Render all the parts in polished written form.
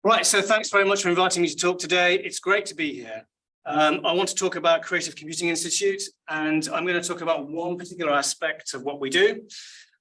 Right, so thanks very much for inviting me to talk today. It's great to be here. I want to talk about Creative Computing Institute, and I'm going to talk about one particular aspect of what we do.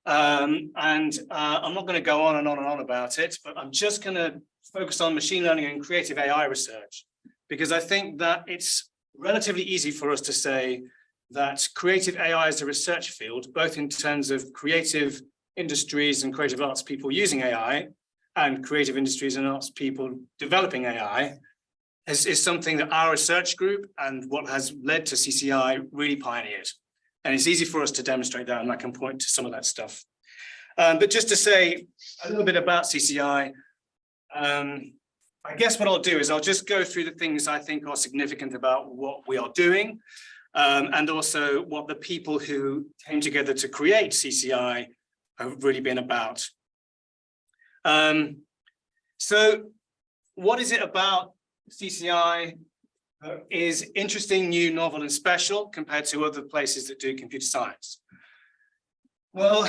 I'm not going to go on and on and on about it, but I'm just going to focus on machine learning and creative AI research, because I think that it's relatively easy for us to say that creative AI is a research field, both in terms of creative industries and creative arts people using AI, and creative industries and arts people developing AI, is something that our research group and what has led to CCI really pioneered. And it's easy for us to demonstrate that, and I can point to some of that stuff. But just to say a little bit about CCI, I guess what I'll do is I'll just go through the things I think are significant about what we are doing, and also what the people who came together to create CCI have really been about. So what is it about CCI that is interesting, new, novel, and special compared to other places that do computer science? Well,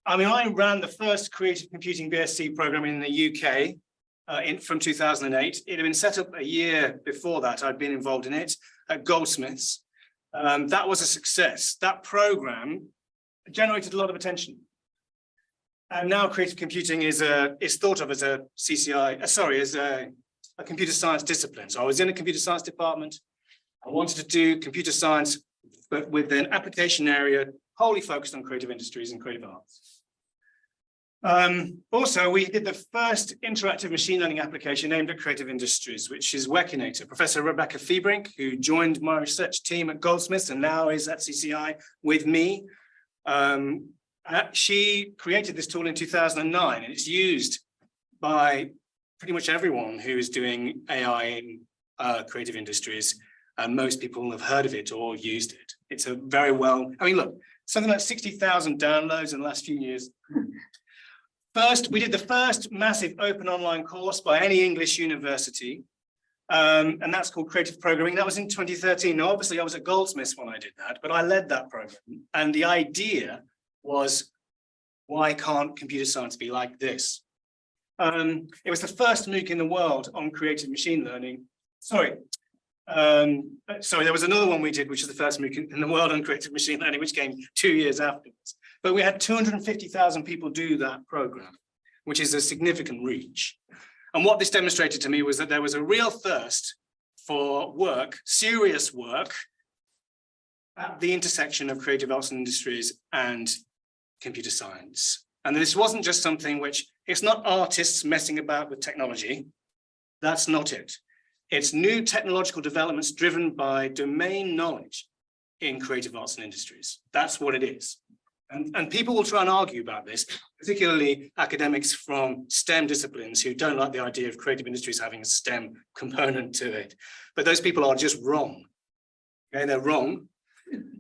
I mean, I ran the first creative computing BSc program in the UK from 2008. It had been set up a year before that. I'd been involved in it at Goldsmiths. That was a success. That program generated a lot of attention. And now creative computing is thought of as a CCI, as a computer science discipline. So I was in a computer science department. I wanted to do computer science, but with an application area wholly focused on creative industries and creative arts. Also, we did the first interactive machine learning application aimed at creative industries, which is Wekinator. Professor Rebecca Febrink, who joined my research team at Goldsmiths and now is at CCI with me, she created this tool in 2009, and it's used by pretty much everyone who is doing AI in creative industries, and most people have heard of it or used it. It's a very well, I mean, look, something like 60,000 downloads in the last few years. First, we did the first massive open online course by any English university, and that's called Creative Programming. That was in 2013. Now, obviously, I was at Goldsmiths when I did that, but I led that program, and the idea was, why can't computer science be like this? It was the first MOOC in the world on creative machine learning. Sorry, there was another one we did, which is the first MOOC in the world on creative machine learning, which came 2 years afterwards. But we had 250,000 people do that program, which is a significant reach. And what this demonstrated to me was that there was a real thirst for work, serious work, at the intersection of creative arts and industries and computer science. And this wasn't just something which, it's not artists messing about with technology. That's not it. It's new technological developments driven by domain knowledge in creative arts and industries. That's what it is. And people will try and argue about this, particularly academics from STEM disciplines who don't like the idea of creative industries having a STEM component to it. But those people are just wrong. Okay, they're wrong.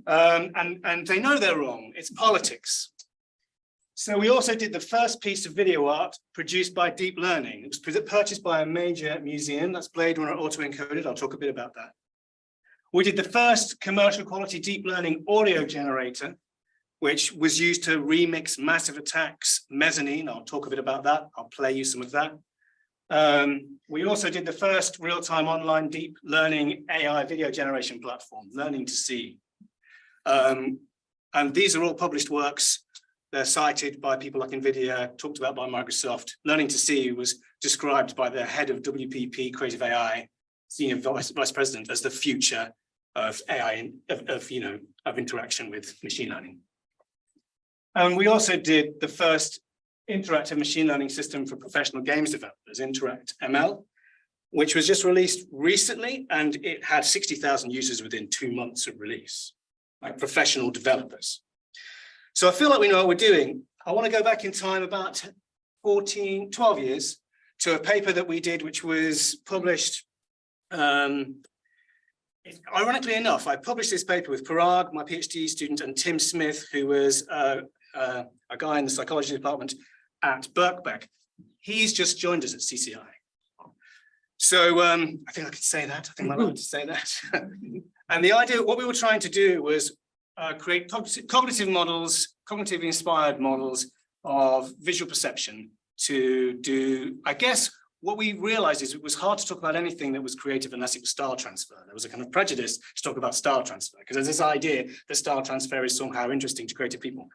And they know they're wrong. It's politics. So we also did the first piece of video art produced by deep learning. It was purchased by a major museum. That's Blade Runner Auto-Encoded. I'll talk a bit about that. We did the first commercial quality deep learning audio generator, which was used to remix Massive Attack's Mezzanine. I'll talk a bit about that. I'll play you some of that. We also did the first real-time online deep learning AI video generation platform, Learning to See. And these are all published works. They're cited by people like NVIDIA, talked about by Microsoft. Learning to See was described by the head of WPP Creative AI, senior vice president, as the future of AI, of interaction with machine learning. And we also did the first interactive machine learning system for professional games developers, Interact ML, which was just released recently, and it had 60,000 users within 2 months of release, like professional developers. So I feel like we know what we're doing. I want to go back in time about 12 years to a paper that we did, which was published. Ironically enough, I published this paper with Parag, my PhD student, and Tim Smith, who was a guy in the psychology department at Birkbeck. He's just joined us at CCI. So I think I could say that. I think I'm allowed to say that. And the idea, what we were trying to do was create cognitive models, cognitively inspired models of visual perception to do, I guess, what we realized is it was hard to talk about anything that was creative unless it was style transfer. There was a kind of prejudice to talk about style transfer because there's this idea that style transfer is somehow interesting to creative people.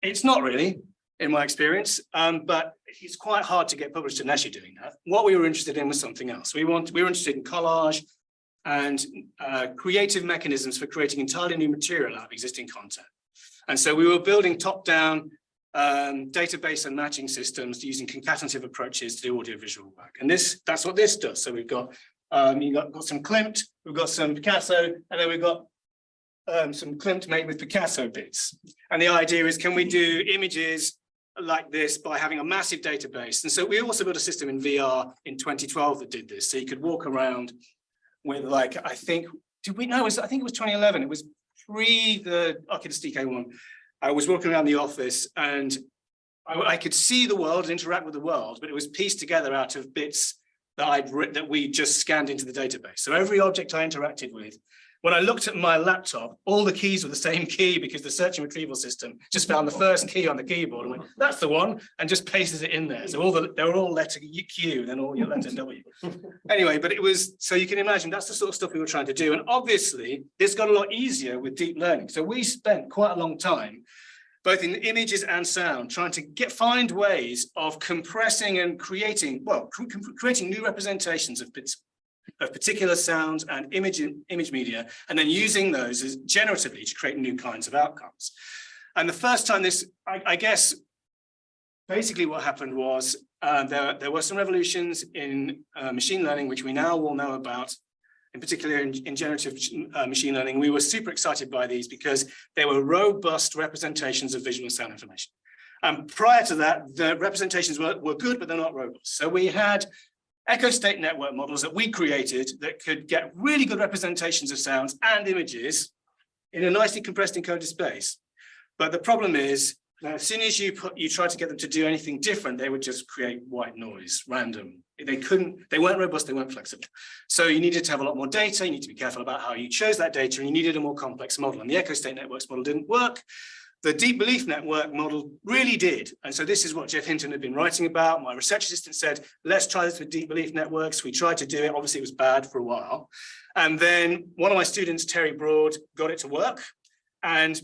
It's not really, in my experience, but it's quite hard to get published unless you're doing that. What we were interested in was something else. We were interested in collage and creative mechanisms for creating entirely new material out of existing content. And so we were building top-down database and matching systems using concatenative approaches to do audiovisual work. And that's what this does. So we've got got some Klimt, we've got some Picasso, and then we've got some Klimt made with Picasso bits. And the idea is, can we do images like this by having a massive database? And so we also built a system in VR in 2012 that did this. So you could walk around with, like, I think it was 2011. It was pre the Oculus DK1. I was walking around the office and I could see the world and interact with the world, but it was pieced together out of bits that we just scanned into the database. So every object I interacted with, when I looked at my laptop, all the keys were the same key because the search and retrieval system just found the first key on the keyboard and went, that's the one, and just pasted it in there. So they were all letter Q, then all your letter W. Anyway, but it was, so you can imagine that's the sort of stuff we were trying to do. And obviously, this got a lot easier with deep learning. So we spent quite a long time, both in images and sound, trying to find ways of compressing and creating, well, creating new representations of particular sounds and image media, and then using those as generatively to create new kinds of outcomes. And the first time I guess, basically what happened was there were some revolutions in machine learning, which we now all know about, in particular in generative machine learning. We were super excited by these because they were robust representations of visual and sound information. And prior to that, the representations were good, but they're not robust. So we had echo state network models that we created that could get really good representations of sounds and images in a nicely compressed encoded space. But the problem is that as soon as you try to get them to do anything different, they would just create white noise, random. They weren't robust, they weren't flexible. So you needed to have a lot more data, you need to be careful about how you chose that data, and you needed a more complex model. And the echo state networks model didn't work. The deep belief network model really did. And so this is what Jeff Hinton had been writing about. My research assistant said, let's try this with deep belief networks. We tried to do it. Obviously, it was bad for a while. And then one of my students, Terry Broad, got it to work. And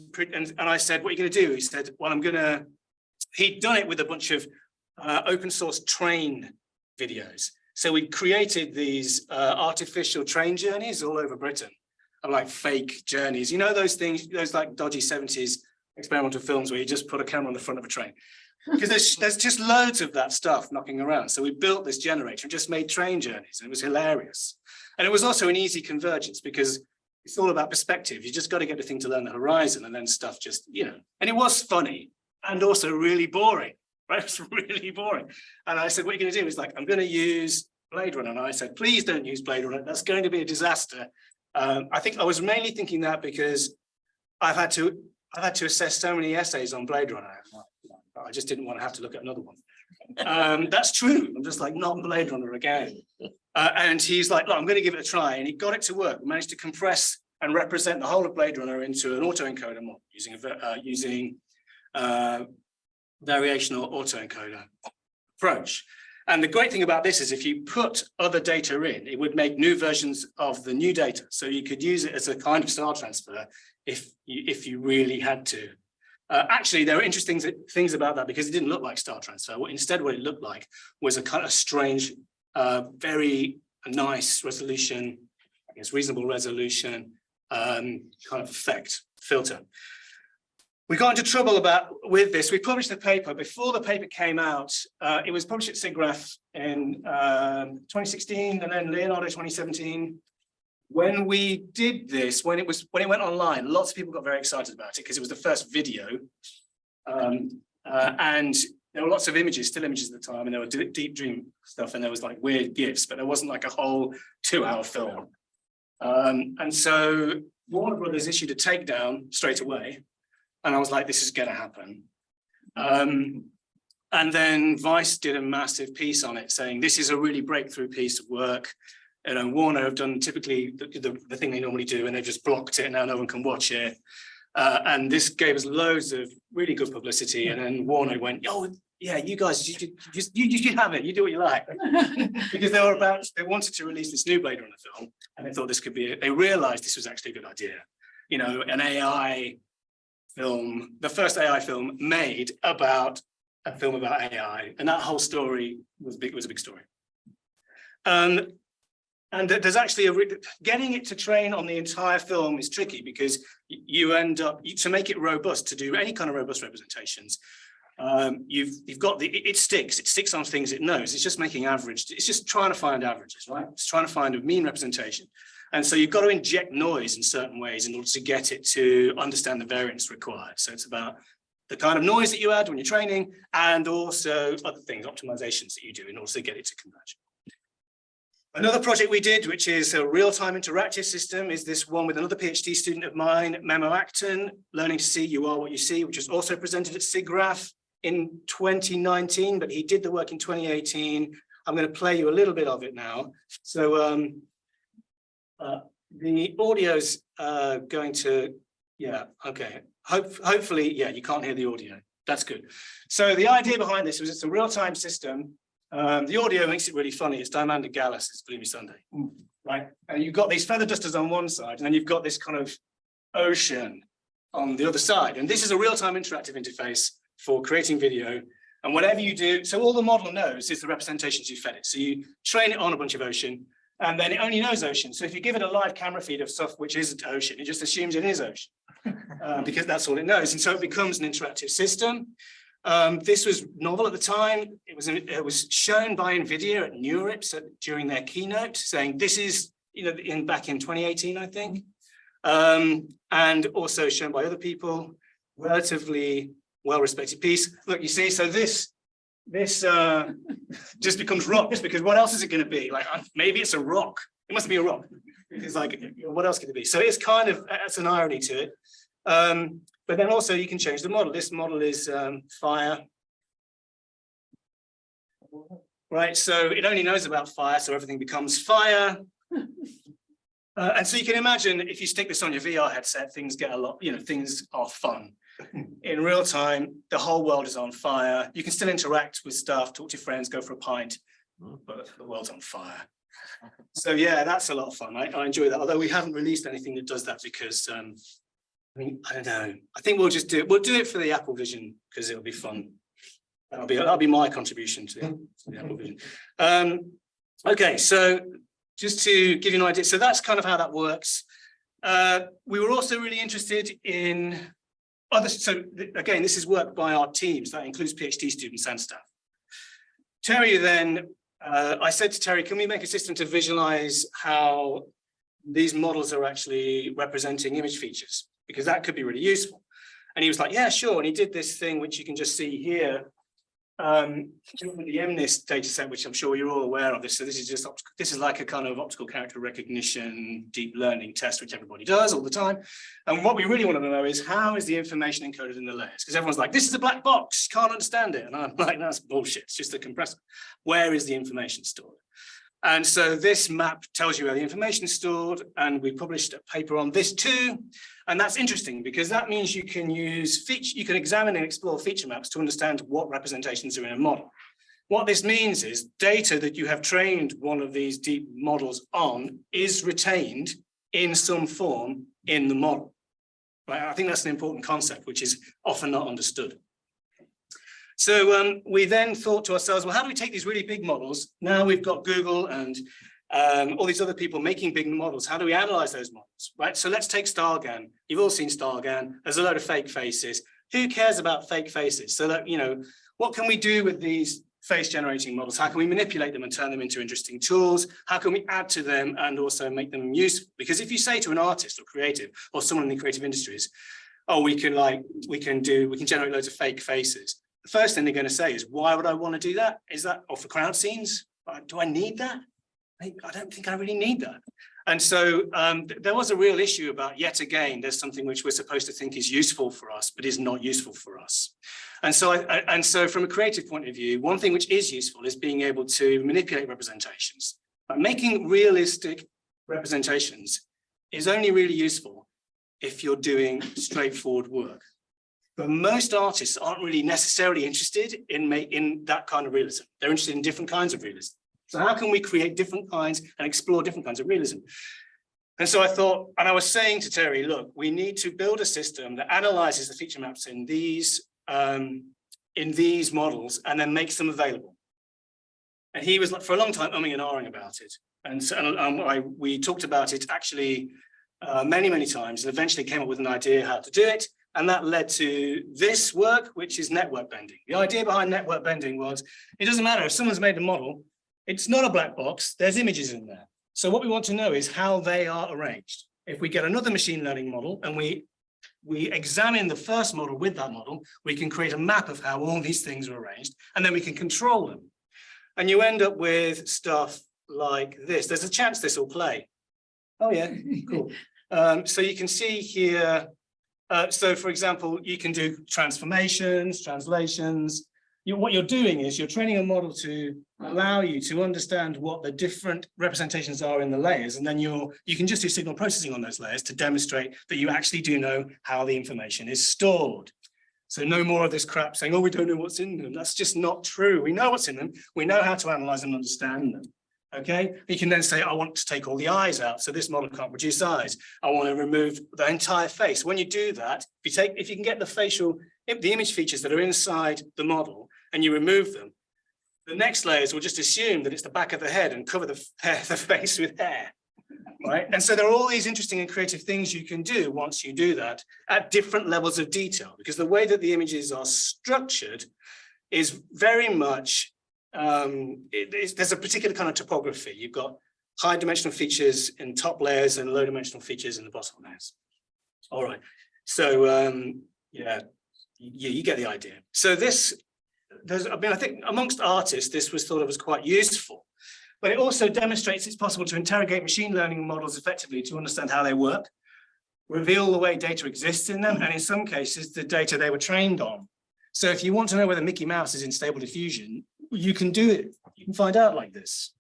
I said, what are you going to do? He said, well, he'd done it with a bunch of open source train videos. So we created these artificial train journeys all over Britain, like fake journeys. You know those things, those like dodgy 70s experimental films where you just put a camera on the front of a train, because there's just loads of that stuff knocking around. So we built this generator and just made train journeys, and it was hilarious. And it was also an easy convergence because it's all about perspective. You just got to get the thing to learn the horizon, and then stuff just, and it was funny and also really boring, right? It was really boring. And I said, what are you going to do? He's like, I'm going to use Blade Runner. And I said, please don't use Blade Runner. That's going to be a disaster. I think I was mainly thinking that because I've had to assess so many essays on Blade Runner. I just didn't want to have to look at another one. That's true. I'm just like, not Blade Runner again. And he's like, look, I'm going to give it a try. And he got it to work. We managed to compress and represent the whole of Blade Runner into an autoencoder model using variational autoencoder approach. And the great thing about this is if you put other data in, it would make new versions of the new data. So you could use it as a kind of style transfer if you really had to. Actually, there are interesting things about that because it didn't look like style transfer. Instead, what it looked like was a kind of strange, very nice resolution, I guess reasonable resolution, kind of effect filter. We got into trouble with this. We published the paper. Before the paper came out, it was published at SIGGRAPH in 2016 and then Leonardo 2017. When we did this, when it went online, lots of people got very excited about it because it was the first video. And there were lots of images, still images at the time, and there were deep dream stuff, and there was like weird GIFs, but there wasn't like a whole 2-hour film. And so Warner Brothers issued a takedown straight away. And I was like, this is going to happen. And then Vice did a massive piece on it saying, this is a really breakthrough piece of work. Warner have done typically the thing they normally do, and they've just blocked it, and now no one can watch it. And this gave us loads of really good publicity. And then Warner went, oh, yeah, you guys, you should have it. You do what you like. Because they wanted to release this new Blade Runner film, and they thought this could be, they realized this was actually a good idea. You know, an AI film, the first AI film made about a film about AI, and that whole story was big, was a big story. And there's actually getting it to train on the entire film is tricky, because you end up, to make it robust, to do any kind of robust representations, you've got it sticks on things it knows. It's just making average, it's just trying to find averages, right? It's trying to find a mean representation. And so you've got to inject noise in certain ways in order to get it to understand the variance required. So it's about the kind of noise that you add when you're training, and also other things, optimizations that you do in order to get it to converge. Another project we did, which is a real-time interactive system, is this one with another PhD student of mine, Memo Acton, Learning to See You Are What You See, which was also presented at SIGGRAPH in 2019, but he did the work in 2018. I'm going to play you a little bit of it now. So the audio's going to, yeah, okay. Hopefully, yeah, you can't hear the audio. That's good. So the idea behind this was it's a real-time system. The audio makes it really funny. It's Diamanda Gallas, it's Gloomy Sunday, right? And you've got these feather dusters on one side, and then you've got this kind of ocean on the other side. And this is a real-time interactive interface for creating video. And whatever you do, so all the model knows is the representations you fed it. So you train it on a bunch of ocean, and then it only knows ocean. So if you give it a live camera feed of stuff which isn't ocean, it just assumes it is ocean, because that's all it knows. And so it becomes an interactive system. This was novel at the time. It was shown by NVIDIA at NeurIPS during their keynote, saying this is, you know, back in 2018, I think, and also shown by other people. Relatively well-respected piece. Look, you see, so this just becomes rocks, because what else is it going to be? Like, maybe it's a rock. It must be a rock. It's like, what else could it be? So it's kind of, that's an irony to it. But then also you can change the model. This model is fire. Right, so it only knows about fire, so everything becomes fire. And so you can imagine if you stick this on your VR headset, things get a lot, you know, things are fun. In real time, the whole world is on fire. You can still interact with stuff, talk to your friends, go for a pint, but the world's on fire. So yeah, that's a lot of fun. I enjoy that, although we haven't released anything that does that because, I mean, I don't know. I think we'll just do it. We'll do it for the Apple Vision because it'll be fun. That'll be my contribution to the Apple Vision. Okay, so just to give you an idea, so that's kind of how that works. We were also really interested in other. So again, this is work by our teams. That includes PhD students and staff. Terry then, I said to Terry, can we make a system to visualize how these models are actually representing image features? Because that could be really useful. And he was like, yeah, sure. And he did this thing, which you can just see here. The MNIST data set, which I'm sure you're all aware of this. So this is just, this is like a kind of optical character recognition, deep learning test, which everybody does all the time. And what we really want to know is how is the information encoded in the layers? Because everyone's like, this is a black box, can't understand it. And I'm like, that's bullshit. It's just a compressor. Where is the information stored? And so this map tells you where the information is stored, and we published a paper on this too. And that's interesting because that means you can use you can examine and explore feature maps to understand what representations are in a model. What this means is data that you have trained one of these deep models on is retained in some form in the model. Right? I think that's an important concept, which is often not understood. So we then thought to ourselves, well, how do we take these really big models? Now we've got Google and all these other people making big models. How do we analyze those models, right? So let's take Stargan. You've all seen Stargan. There's a load of fake faces. Who cares about fake faces? So that, you know, what can we do with these face generating models? How can we manipulate them and turn them into interesting tools? How can we add to them and also make them useful? Because if you say to an artist or creative or someone in the creative industries, oh, we can generate loads of fake faces. The first thing they're going to say is, why would I want to do that? Is that, or for crowd scenes? Do I need that? I don't think I really need that. And so there was a real issue about, yet again, there's something which we're supposed to think is useful for us, but is not useful for us. And so from a creative point of view, one thing which is useful is being able to manipulate representations. But making realistic representations is only really useful if you're doing straightforward work. But most artists aren't really necessarily interested in that kind of realism. They're interested in different kinds of realism. So how can we create different kinds and explore different kinds of realism? And so I thought, and I was saying to Terry, look, we need to build a system that analyzes the feature maps in these models and then makes them available. And he was, like, for a long time, umming and ahhing about it. And so we talked about it actually many, many times, and eventually came up with an idea how to do it. And that led to this work, which is network bending. The idea behind network bending was, it doesn't matter if someone's made a model, it's not a black box, there's images in there. So what we want to know is how they are arranged. If we get another machine learning model and we examine the first model with that model, we can create a map of how all these things are arranged, and then we can control them. And you end up with stuff like this. There's a chance this will play. Oh yeah, cool. So you can see here, so for example, you can do transformations, translations. What you're doing is you're training a model to allow you to understand what the different representations are in the layers, and then you can just do signal processing on those layers to demonstrate that you actually do know how the information is stored. So no more of this crap saying, oh, we don't know what's in them. That's just not true. We know what's in them. We know how to analyze them and understand them. Okay, you can then say, I want to take all the eyes out, so this model can't produce eyes. I want to remove the entire face. When you do that, if you can get the image features that are inside the model and you remove them, the next layers will just assume that it's the back of the head and cover the face with hair, right? And so there are all these interesting and creative things you can do once you do that at different levels of detail, because the way that the images are structured is very much, there's a particular kind of topography. You've got high dimensional features in top layers and low dimensional features in the bottom layers. All right, so yeah, you get the idea. So I think amongst artists, this was thought of as quite useful, but it also demonstrates it's possible to interrogate machine learning models effectively to understand how they work, reveal the way data exists in them, and in some cases, the data they were trained on. So if you want to know whether Mickey Mouse is in Stable Diffusion, you can do it. You can find out like this.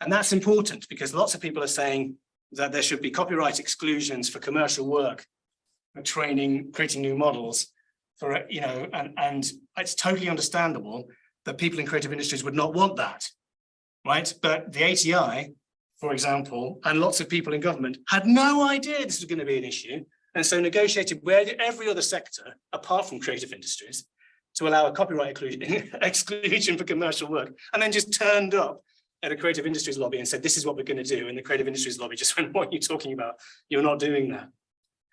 And that's important because lots of people are saying that there should be copyright exclusions for commercial work, for training, creating new models, for, and it's totally understandable that people in creative industries would not want that, right? But the ATI, for example, and lots of people in government had no idea this was going to be an issue, and so negotiated with every other sector, apart from creative industries, to allow a copyright exclusion for commercial work, and then just turned up at a creative industries lobby and said, this is what we're going to do. And the creative industries lobby just went, what are you talking about? You're not doing that.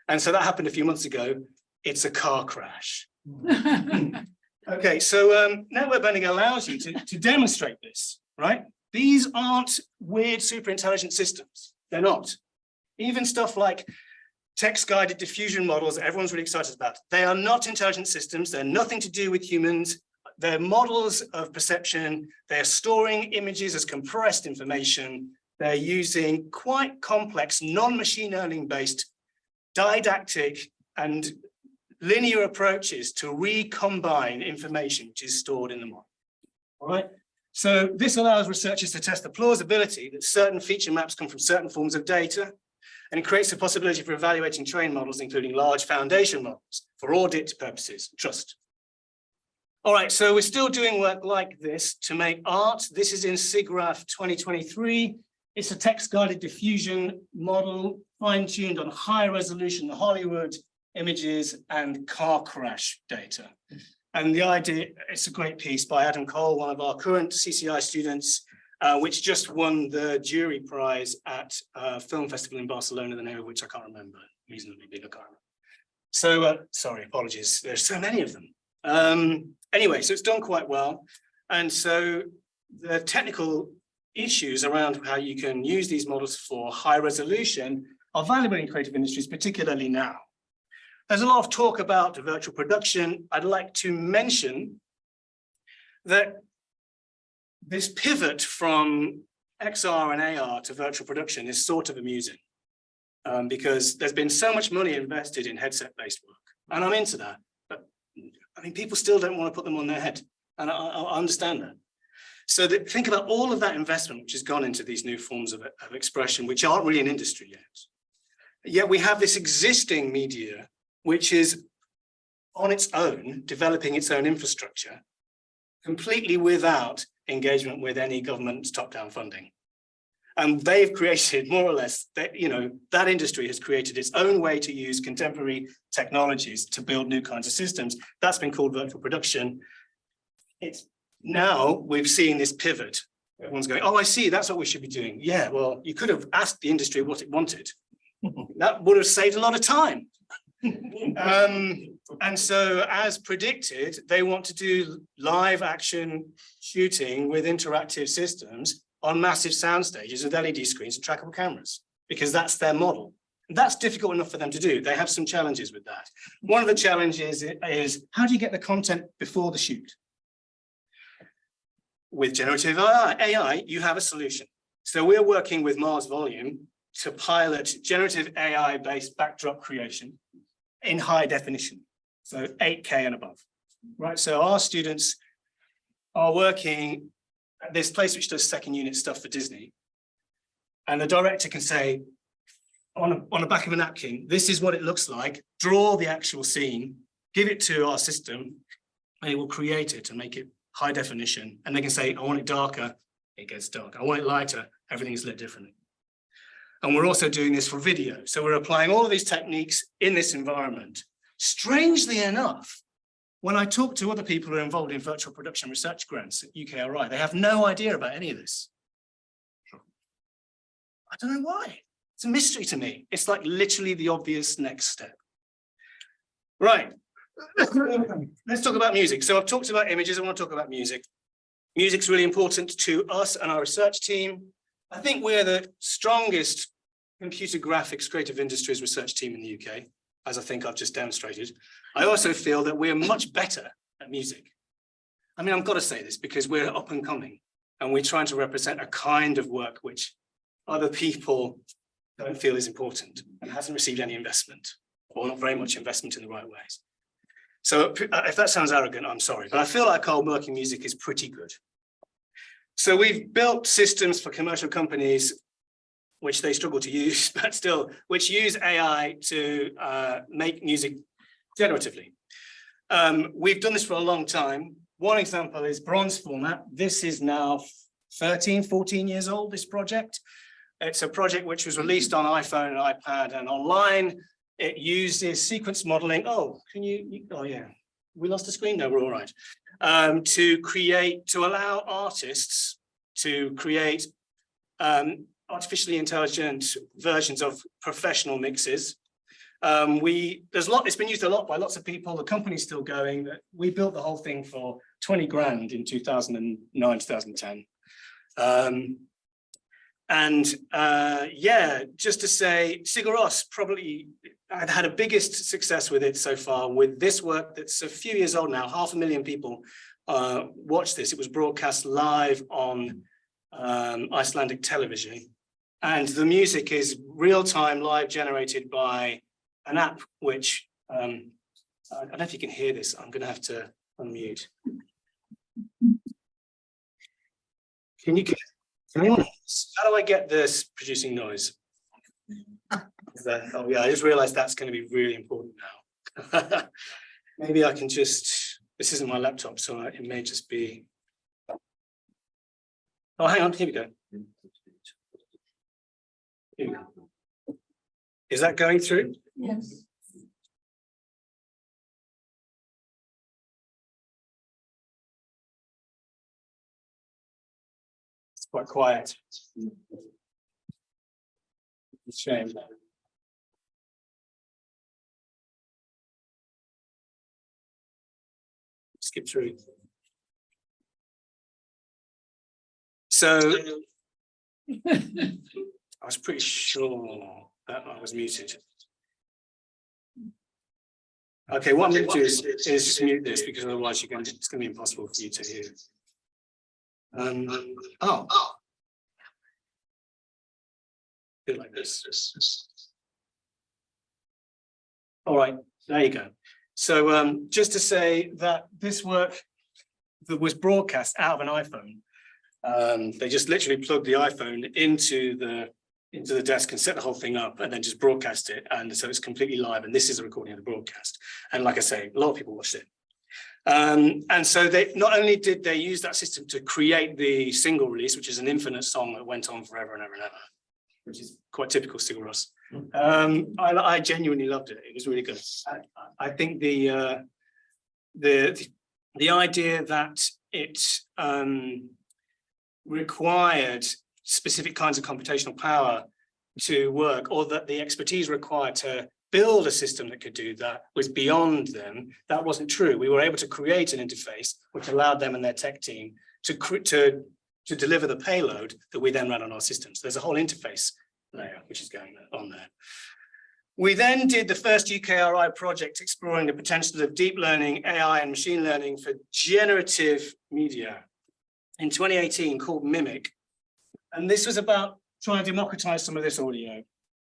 And so that happened a few months ago. It's a car crash. Okay, so network bending allows you to demonstrate this, right? These aren't weird super intelligent systems. They're not. Even stuff like text-guided diffusion models that everyone's really excited about. They are not intelligent systems. They're nothing to do with humans. They're models of perception. They're storing images as compressed information. They're using quite complex, non-machine learning-based didactic and linear approaches to recombine information which is stored in the model. All right. So this allows researchers to test the plausibility that certain feature maps come from certain forms of data, and it creates the possibility for evaluating trained models, including large foundation models, for audit purposes, trust. All right, so we're still doing work like this to make art. This is in SIGGRAPH 2023. It's a text-guided diffusion model, fine-tuned on high resolution Hollywood images and car crash data. And the idea, it's a great piece by Adam Cole, one of our current CCI students, which just won the jury prize at a film festival in Barcelona, the name of which I can't remember, reasonably big, I can't remember. So, sorry, apologies, there's so many of them. Anyway, so it's done quite well. And so the technical issues around how you can use these models for high resolution are valuable in creative industries, particularly now. There's a lot of talk about virtual production. I'd like to mention that this pivot from XR and AR to virtual production is sort of amusing because there's been so much money invested in headset-based work, and I'm into that. But I mean, people still don't want to put them on their head, and I understand that. So think about all of that investment which has gone into these new forms of expression, which aren't really an industry yet. Yet we have this existing media, which is on its own, developing its own infrastructure, completely without engagement with any government top-down funding. And they've created more or less that, that industry has created its own way to use contemporary technologies to build new kinds of systems. That's been called virtual production. It's now we've seen this pivot. Everyone's going, oh, I see, that's what we should be doing. Yeah, well, you could have asked the industry what it wanted. That would have saved a lot of time. And so, as predicted, they want to do live action shooting with interactive systems on massive sound stages with LED screens and trackable cameras, because that's their model. And that's difficult enough for them to do. They have some challenges with that. One of the challenges is how do you get the content before the shoot? With generative AI, you have a solution. So we're working with Mars Volume to pilot generative AI-based backdrop creation in high definition, so 8K and above, right? So our students are working at this place which does second unit stuff for Disney, and the director can say, on the back of a napkin, this is what it looks like, draw the actual scene, give it to our system, and it will create it and make it high definition. And they can say, I want it darker, it gets dark. I want it lighter, everything's lit differently. And we're also doing this for video. So we're applying all of these techniques in this environment. Strangely enough, when I talk to other people who are involved in virtual production research grants at UKRI, they have no idea about any of this. I don't know why. It's a mystery to me. It's like literally the obvious next step. Right. Let's talk about music. So I've talked about images. I want to talk about music. Music's really important to us and our research team. I think we're the strongest computer graphics creative industries research team in the UK, as I think I've just demonstrated. I also feel that we're much better at music. I mean, I've got to say this because we're up and coming and we're trying to represent a kind of work which other people don't feel is important and hasn't received any investment or not very much investment in the right ways. So if that sounds arrogant, I'm sorry, but I feel like our work in music is pretty good. So we've built systems for commercial companies, which they struggle to use, but still, which use AI to make music generatively. We've done this for a long time. One example is bronze format. This is now 13, 14 years old, this project. It's a project which was released on iPhone and iPad and online. It uses sequence modeling. Oh, oh yeah, we lost the screen? No, we're all right. To allow artists to create artificially intelligent versions of professional mixes. It's been used a lot by lots of people. The company's still going. We built the whole thing for 20 grand in 2009, 2010. Yeah, just to say, Sigur Rós probably had a biggest success with it so far with this work that's a few years old now. 500,000 people watched this. It was broadcast live on Icelandic television. And the music is real-time live generated by an app which, I don't know if you can hear this. I'm going to have to unmute. Can anyone hear this? How do I get this producing noise? Oh yeah, I just realized that's going to be really important now. Maybe I can just, this isn't my laptop, so it may just be. Oh, hang on, here we go. Here we go. Is that going through? Yes. It's quite quiet. It's a shame. Skip through. So I was pretty sure that I was muted. Okay, what I'm going to do is just mute this because otherwise it's going to be impossible for you to hear. Do it like this. All right, there you go. So just to say that this work that was broadcast out of an iPhone, they just literally plugged the iPhone into the into the desk and set the whole thing up and then just broadcast it. And so it's completely live. And this is a recording of the broadcast. And like I say, a lot of people watched it. And so they not only did they use that system to create the single release, which is an infinite song that went on forever and ever and ever, which is quite typical Sigur Rós. I genuinely loved it. It was really good. I think the idea that it required specific kinds of computational power to work, or that the expertise required to build a system that could do that was beyond them. That wasn't true. We were able to create an interface which allowed them and their tech team to deliver the payload that we then ran on our systems. There's a whole interface layer which is going on there. We then did the first UKRI project exploring the potential of deep learning, AI and machine learning for generative media in 2018 called Mimic. And this was about trying to democratize some of this audio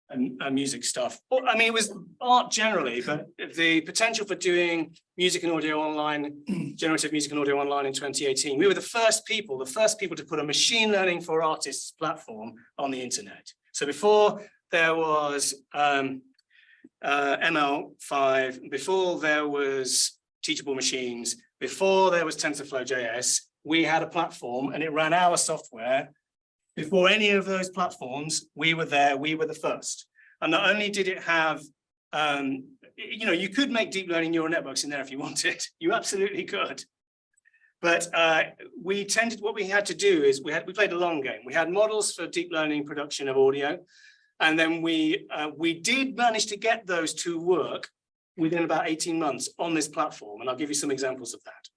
and music stuff. I mean, it was art generally, but the potential for doing music and audio online, generative music and audio online in 2018, we were the first people to put a machine learning for artists platform on the internet. So before there was ML5, before there was teachable machines, before there was TensorFlow.js, we had a platform and it ran our software. Before any of those platforms, we were there, we were the first. And not only did it have, you could make deep learning neural networks in there if you wanted, you absolutely could. But what we had to do is we played a long game. We had models for deep learning production of audio. And then we did manage to get those to work within about 18 months on this platform. And I'll give you some examples of that.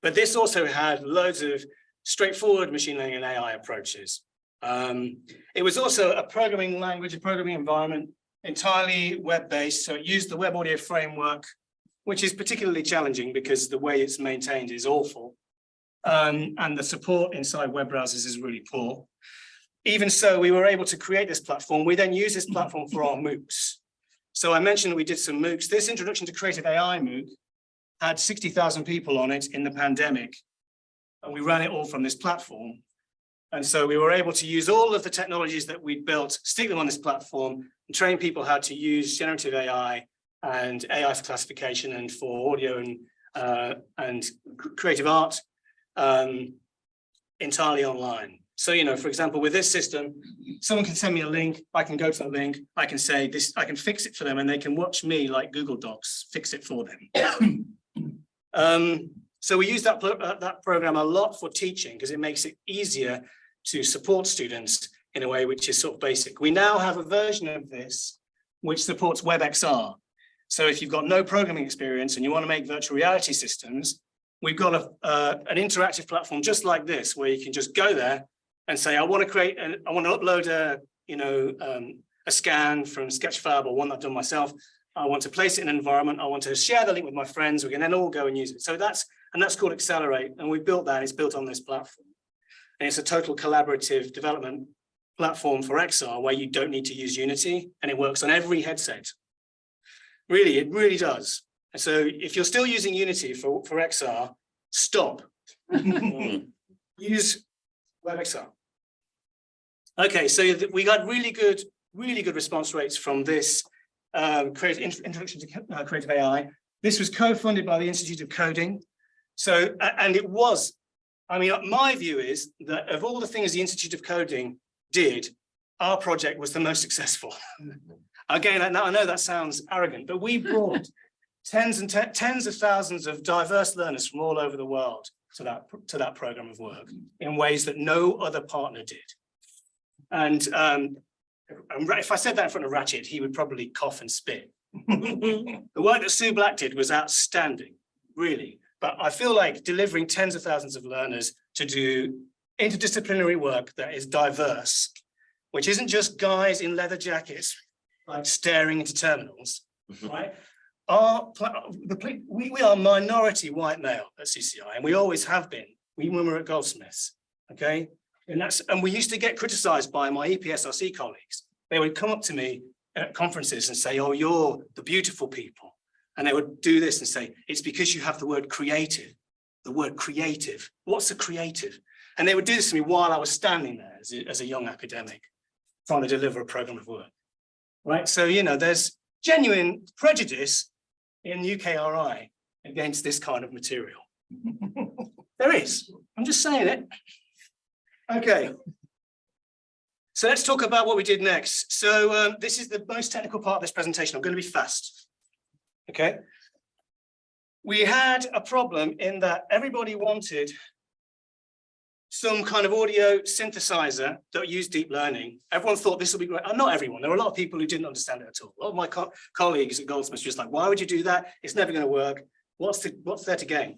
But this also had loads of straightforward machine learning and AI approaches. It was also a programming language, a programming environment, entirely web-based. So it used the web audio framework, which is particularly challenging because the way it's maintained is awful. And the support inside web browsers is really poor. Even so, we were able to create this platform. We then use this platform for our MOOCs. So I mentioned we did some MOOCs. This Introduction to Creative AI MOOC had 60,000 people on it in the pandemic. And we ran it all from this platform. And so we were able to use all of the technologies that we'd built, stick them on this platform, and train people how to use generative AI and AI for classification and for audio and creative art entirely online. So, for example, with this system, someone can send me a link, I can go to the link, I can say this, I can fix it for them, and they can watch me like Google Docs fix it for them. So we use that program a lot for teaching because it makes it easier to support students in a way which is sort of basic. We now have a version of this which supports WebXR. So if you've got no programming experience and you want to make virtual reality systems, we've got an interactive platform just like this, where you can just go there and say, I want to upload a scan from Sketchfab or one that I've done myself. I want to place it in an environment. I want to share the link with my friends. We can then all go and use it. So that's called Accelerate. And we built that. It's built on this platform. And it's a total collaborative development platform for XR where you don't need to use Unity, and it works on every headset. Really, it really does. And so if you're still using Unity for XR, stop. Use WebXR. Okay, so we got really good response rates from this introduction to creative AI. This was co-funded by the Institute of Coding. So, and it was, my view is that of all the things the Institute of Coding did, our project was the most successful. Again, I know that sounds arrogant, but we brought tens of thousands of diverse learners from all over the world to that program of work in ways that no other partner did. And if I said that in front of Ratchet, he would probably cough and spit. The work that Sue Black did was outstanding, really. But I feel like delivering tens of thousands of learners to do interdisciplinary work that is diverse, which isn't just guys in leather jackets, like staring into terminals, right? We are minority white male at CCI, and we always have been, even when we were at Goldsmiths, okay? And we used to get criticized by my EPSRC colleagues. They would come up to me at conferences and say, oh, you're the beautiful people. And they would do this and say, it's because you have the word creative. The word creative. What's a creative? And they would do this to me while I was standing there as a young academic. trying to deliver a program of work, right? So, you know, there's genuine prejudice in UKRI against this kind of material. There is. I'm just saying it. Okay. So let's talk about what we did next. So this is the most technical part of this presentation. I'm going to be fast. Okay. We had a problem in that everybody wanted some kind of audio synthesizer that used deep learning. Everyone thought this would be great. Not everyone. There were a lot of people who didn't understand it at all. A lot of my colleagues at Goldsmiths were just like, why would you do that? It's never going to work. What's there to gain?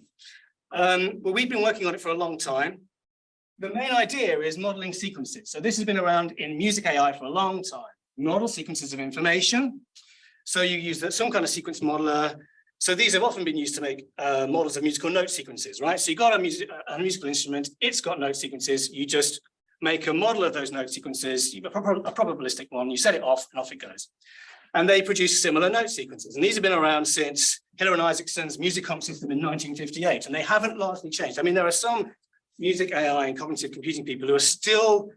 Well, we've been working on it for a long time. The main idea is modeling sequences. So this has been around in music AI for a long time. Model sequences of information. So you use some kind of sequence modeler. So these have often been used to make models of musical note sequences, right? So you got a musical instrument, it's got note sequences. You just make a model of those note sequences, a probabilistic one, you set it off and off it goes. And they produce similar note sequences. And these have been around since Hiller and Isaacson's music comp system in 1958, and they haven't largely changed. I mean, there are some music AI and cognitive computing people who are still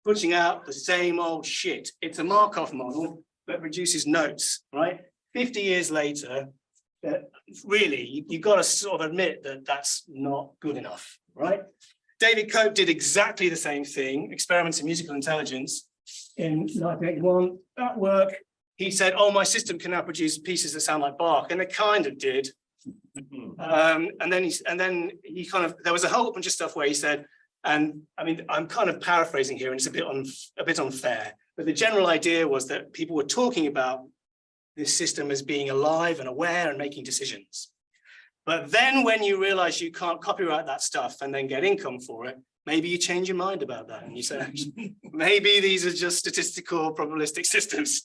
putting out the same old shit. It's a Markov model that produces notes, right? 50 years later, really, you've got to sort of admit that that's not good enough, right? David Cope did exactly the same thing, experiments in musical intelligence in 1981. That work, he said, oh, my system can now produce pieces that sound like Bach, and it kind of did. And then he kind of, there was a whole bunch of stuff where he said, and I mean, I'm kind of paraphrasing here, and it's a bit unfair, but the general idea was that people were talking about this system as being alive and aware and making decisions. But then when you realize you can't copyright that stuff and then get income for it, maybe you change your mind about that and you say, maybe these are just statistical probabilistic systems.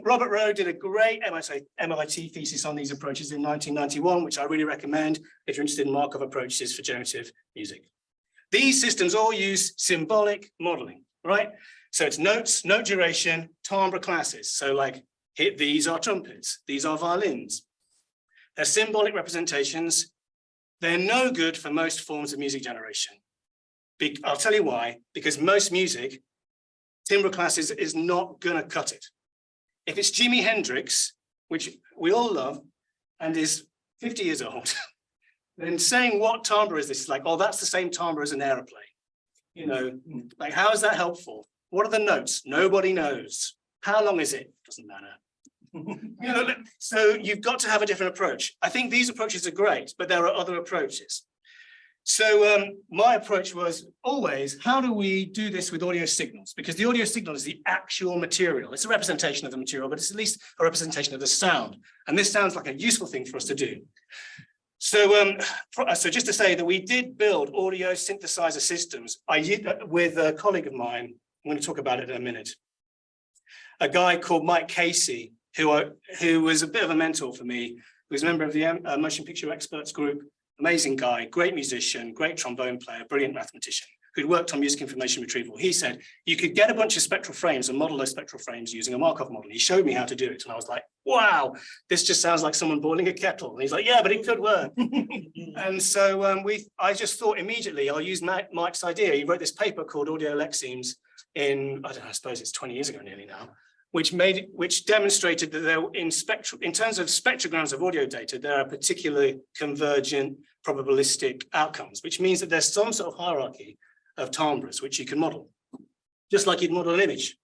Robert Rowe did a great MIT thesis on these approaches in 1991, which I really recommend if you're interested in Markov approaches for generative music. These systems all use symbolic modeling, right? So it's notes, note duration, timbre classes. So like, these are trumpets, these are violins. They're symbolic representations. They're no good for most forms of music generation. I'll tell you why, because most music, timbre classes is not gonna cut it. If it's Jimi Hendrix, which we all love, and is 50 years old, then saying what timbre is this is like, oh, that's the same timbre as an aeroplane. You know, like, how is that helpful? What are the notes? Nobody knows. How long is it? Doesn't matter. You know, so you've got to have a different approach. I think these approaches are great, but there are other approaches. So my approach was always, how do we do this with audio signals? Because the audio signal is the actual material. It's a representation of the material, but it's at least a representation of the sound. And this sounds like a useful thing for us to do. So, so just to say that we did build audio synthesizer systems with a colleague of mine. I'm going to talk about it in a minute. A guy called Mike Casey, who was a bit of a mentor for me, who was a member of the Motion Picture Experts Group, amazing guy, great musician, great trombone player, brilliant mathematician, who'd worked on music information retrieval. He said, you could get a bunch of spectral frames and model those spectral frames using a Markov model. He showed me how to do it. And I was like, wow, this just sounds like someone boiling a kettle. And he's like, yeah, but it could work. And so I just thought immediately, I'll use Mike's idea. He wrote this paper called Audio Lexemes in, I don't know, I suppose it's 20 years ago nearly now, which demonstrated that there, in terms of spectrograms of audio data, there are particularly convergent probabilistic outcomes, which means that there's some sort of hierarchy of timbres which you can model, just like you'd model an image.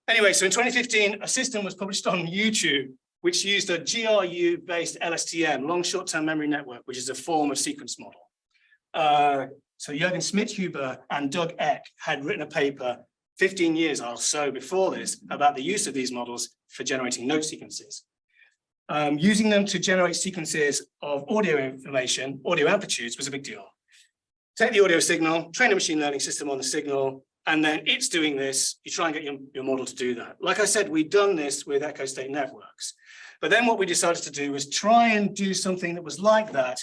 Anyway, so in 2015, a system was published on YouTube, which used a GRU-based LSTM, long short-term memory network, which is a form of sequence model. So Jürgen Schmidhuber and Doug Eck had written a paper 15 years or so before this about the use of these models for generating note sequences. Using them to generate sequences of audio information, audio amplitudes, was a big deal. Take the audio signal, train a machine learning system on the signal, and then it's doing this. You try and get your model to do that. Like I said, we've done this with echo state networks. But then what we decided to do was try and do something that was like that.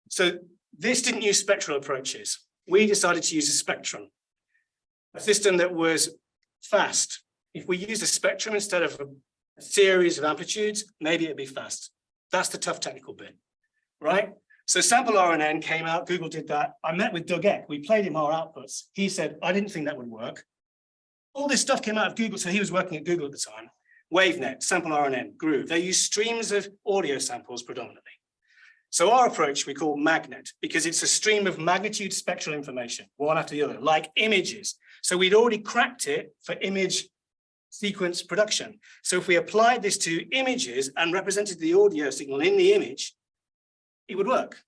So this didn't use spectral approaches. We decided to use a spectrum, a system that was fast. If we used a spectrum instead of a series of amplitudes, maybe it'd be fast. That's the tough technical bit, right? So sample RNN came out, Google did that. I met with Doug Eck, we played him our outputs. He said, I didn't think that would work. All this stuff came out of Google. So he was working at Google at the time. WaveNet, Sample RNN, Groove. They use streams of audio samples predominantly. So our approach we call Magnet, because it's a stream of magnitude spectral information, one after the other, like images. So we'd already cracked it for image sequence production. So if we applied this to images and represented the audio signal in the image, it would work.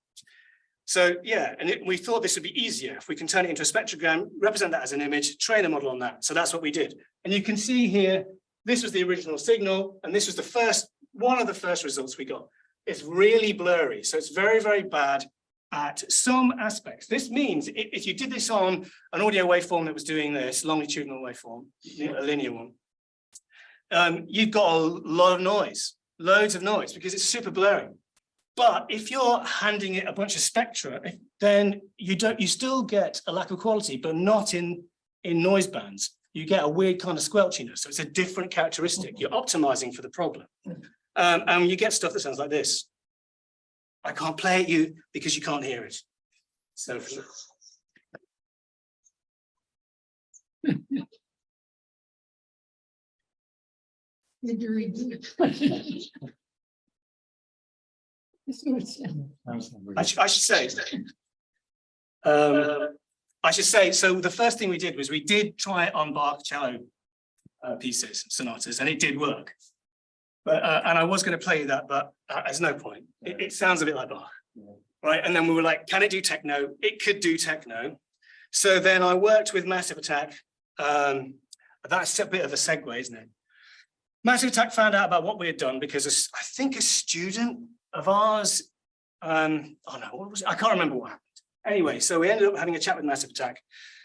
So yeah, and we thought this would be easier if we can turn it into a spectrogram, represent that as an image, train a model on that. So that's what we did. And you can see here, this was the original signal, and this was the first, one of the first results we got. It's really blurry, so it's very, very bad at some aspects. This means if you did this on an audio waveform that was doing this, longitudinal waveform, a linear one, you've got a lot of noise, loads of noise, because it's super blurry. But if you're handing it a bunch of spectra, then you still get a lack of quality, but not in noise bands. You get a weird kind of squelchiness. So it's a different characteristic. You're optimizing for the problem. And you get stuff that sounds like this. I can't play at you because you can't hear it. So I should say, so the first thing we did was we did try it on Bach cello pieces, sonatas, and it did work. But and I was going to play you that, but there's no point. It sounds a bit like Bach, right? And then we were like, can it do techno? It could do techno. So then I worked with Massive Attack. That's a bit of a segue, isn't it? Massive Attack found out about what we had done because I think a student of ours, oh no, what was it? I can't remember what happened. Anyway, so we ended up having a chat with Massive Attack,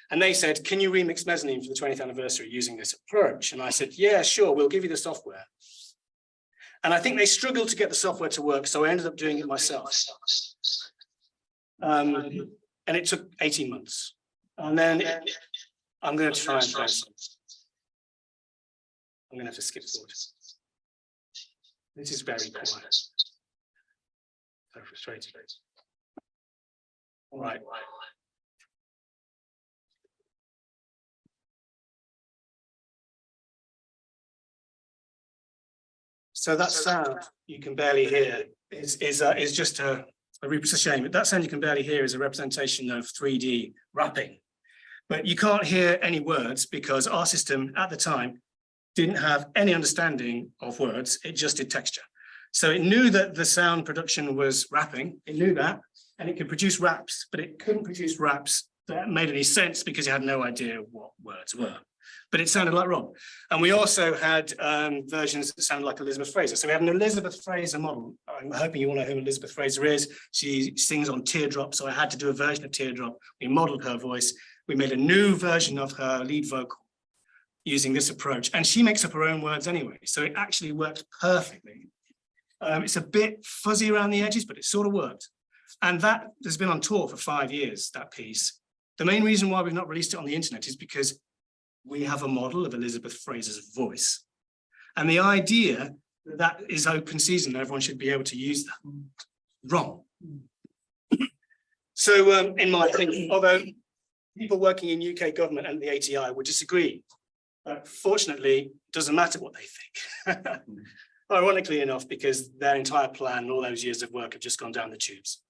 and they said, can you remix Mezzanine for the 20th anniversary using this approach? And I said, yeah, sure, we'll give you the software. And I think they struggled to get the software to work, so I ended up doing it myself. And it took 18 months. And then I'm going to try and play some. I'm going to have to skip forward. This is very quiet. So frustrating. All right. So that sound you can barely hear is just it's a shame. But that sound you can barely hear is a representation of 3D rapping. But you can't hear any words because our system at the time didn't have any understanding of words. It just did texture. So it knew that the sound production was rapping. It knew that, and it could produce raps, but it couldn't produce raps that made any sense because it had no idea what words were. But it sounded like Rob. And we also had versions that sounded like Elizabeth Fraser. So we have an Elizabeth Fraser model. I'm hoping you all know who Elizabeth Fraser is. She sings on Teardrop, so I had to do a version of Teardrop. We modeled her voice. We made a new version of her lead vocal using this approach. And she makes up her own words anyway. So it actually works perfectly. It's a bit fuzzy around the edges, but it sort of worked. And that has been on tour for 5 years, that piece. The main reason why we've not released it on the internet is because we have a model of Elizabeth Fraser's voice. And the idea that is open season, everyone should be able to use that. Wrong. So in my opinion, although people working in UK government and the ATI would disagree, fortunately, it doesn't matter what they think. Ironically enough, because their entire plan and all those years of work have just gone down the tubes.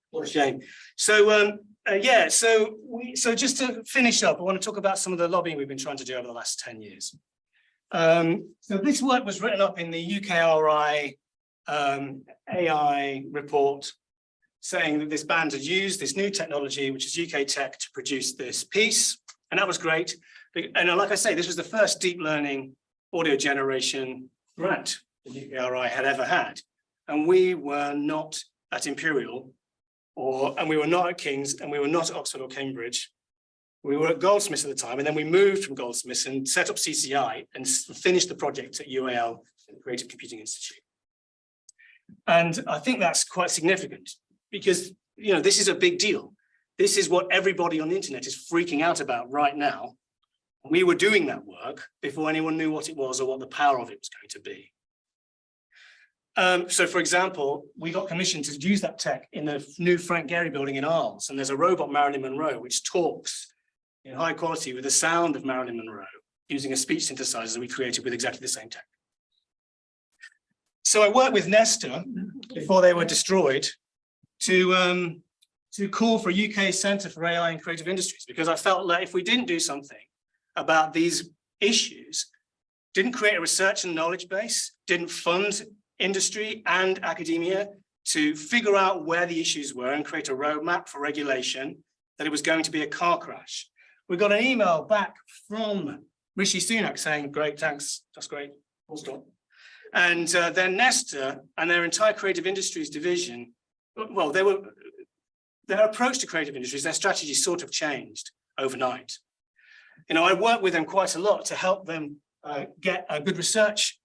What a shame. So yeah, so just to finish up, I want to talk about some of the lobbying we've been trying to do over the last 10 years. So this work was written up in the UKRI AI report saying that this band had used this new technology, which is UK tech, to produce this piece. And that was great. And like I say, this was the first deep learning audio generation grant the UKRI had ever had. And we were not at Imperial, and we were not at King's, and we were not at Oxford or Cambridge. We were at Goldsmiths at the time, and then we moved from Goldsmiths and set up CCI and finished the project at UAL, the Creative Computing Institute. And I think that's quite significant because, you know, this is a big deal. This is what everybody on the internet is freaking out about right now. We were doing that work before anyone knew what it was or what the power of it was going to be. So, for example, we got commissioned to use that tech in the new Frank Gehry building in Arles, and there's a robot, Marilyn Monroe, which talks in high quality with the sound of Marilyn Monroe using a speech synthesizer we created with exactly the same tech. So I worked with Nesta before they were destroyed to call for a UK Centre for AI and Creative Industries, because I felt like if we didn't do something about these issues, didn't create a research and knowledge base, didn't fund industry and academia to figure out where the issues were and create a roadmap for regulation, that it was going to be a car crash. We got an email back from Rishi Sunak saying, great, thanks, that's great, full stop. And then Nesta and their entire creative industries division, well, their approach to creative industries, their strategy sort of changed overnight. You know, I worked with them quite a lot to help them get a good research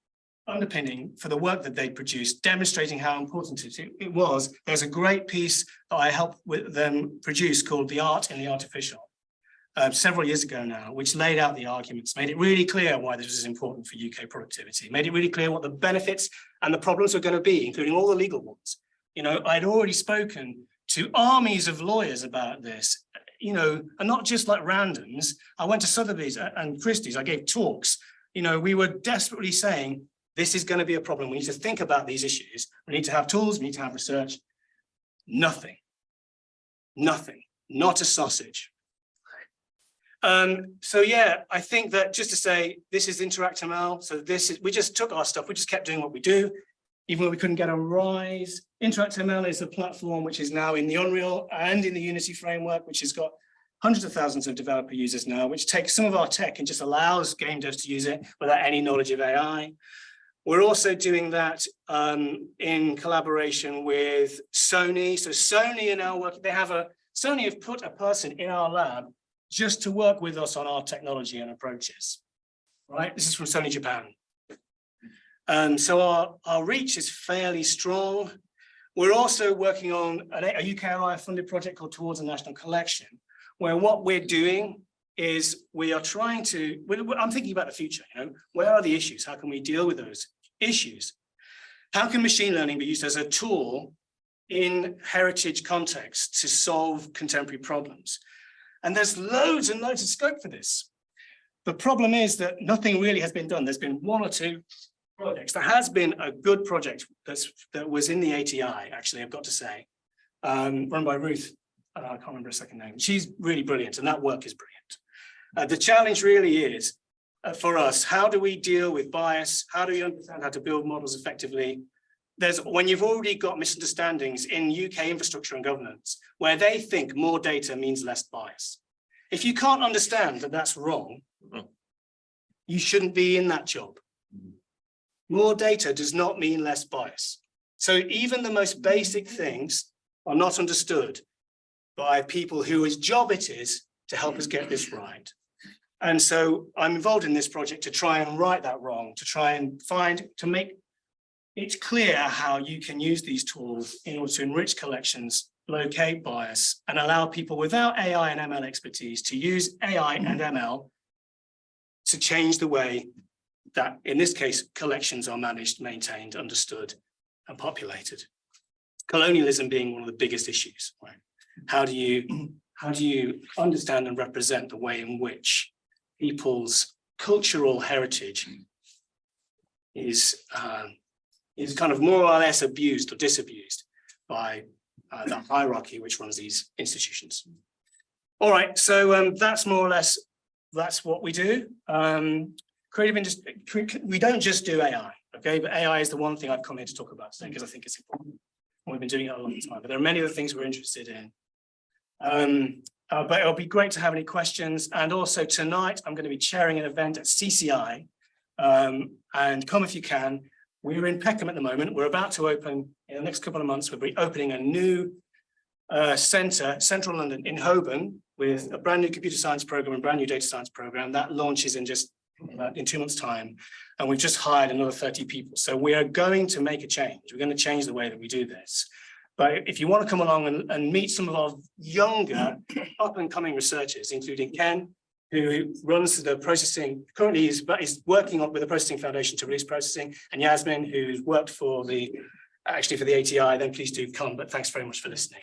underpinning for the work that they produced, demonstrating how important it was. There's a great piece that I helped with them produce called The Art in the Artificial, several years ago now, which laid out the arguments, made it really clear why this was important for UK productivity, made it really clear what the benefits and the problems were going to be, including all the legal ones. You know, I'd already spoken to armies of lawyers about this, you know, and not just like randoms. I went to Sotheby's and Christie's, I gave talks. You know, we were desperately saying, this is going to be a problem. We need to think about these issues. We need to have tools, we need to have research. Nothing, not a sausage. So yeah, I think that just to say, this is InteractML. So this is, we just took our stuff, we just kept doing what we do, even though we couldn't get a rise. InteractML is a platform which is now in the Unreal and in the Unity framework, which has got hundreds of thousands of developer users now, which takes some of our tech and just allows game devs to use it without any knowledge of AI. We're also doing that in collaboration with Sony. So Sony are now working, Sony have put a person in our lab just to work with us on our technology and approaches, right? This is from Sony Japan. So our reach is fairly strong. We're also working on a UKRI funded project called Towards a National Collection, where what we're doing is we are trying to, I'm thinking about the future, you know, where are the issues? How can we deal with those issues? How can machine learning be used as a tool in heritage contexts to solve contemporary problems? And there's loads and loads of scope for this. The problem is that nothing really has been done. There's been one or two projects. There has been a good project that was in the ATI, actually, I've got to say, run by Ruth. I can't remember her second name. She's really brilliant, and that work is brilliant. The challenge really is, for us, how do we deal with bias? How do we understand how to build models effectively? When you've already got misunderstandings in UK infrastructure and governance, where they think more data means less bias. If you can't understand that that's wrong, you shouldn't be in that job. More data does not mean less bias. So even the most basic things are not understood by people whose job it is to help us get this right. And so I'm involved in this project to try and right that wrong, to try and to make it clear how you can use these tools in order to enrich collections, locate bias, and allow people without AI and ML expertise to use AI and ML to change the way that, in this case, collections are managed, maintained, understood, and populated. Colonialism being one of the biggest issues, right? How do you understand and represent the way in which people's cultural heritage is kind of more or less abused or disabused by the hierarchy which runs these institutions? All right, so that's more or less, that's what we do. Creative industry, we don't just do AI, okay? But AI is the one thing I've come here to talk about today because I think it's important. We've been doing it a long time, but there are many other things we're interested in. But it'll be great to have any questions. And also tonight, I'm going to be chairing an event at CCI. And come if you can. We're in Peckham at the moment. We're about to open, in the next couple of months, we'll be opening a new centre, central London, in Holborn, with a brand new computer science program and brand new data science program. That launches in 2 months' time. And we've just hired another 30 people. So we are going to make a change. We're going to change the way that we do this. But if you want to come along and meet some of our younger, up-and-coming researchers, including Ken, who runs the processing, currently is working with the Processing Foundation to release processing, and Yasmin, who's worked for the ATI, then please do come. But thanks very much for listening.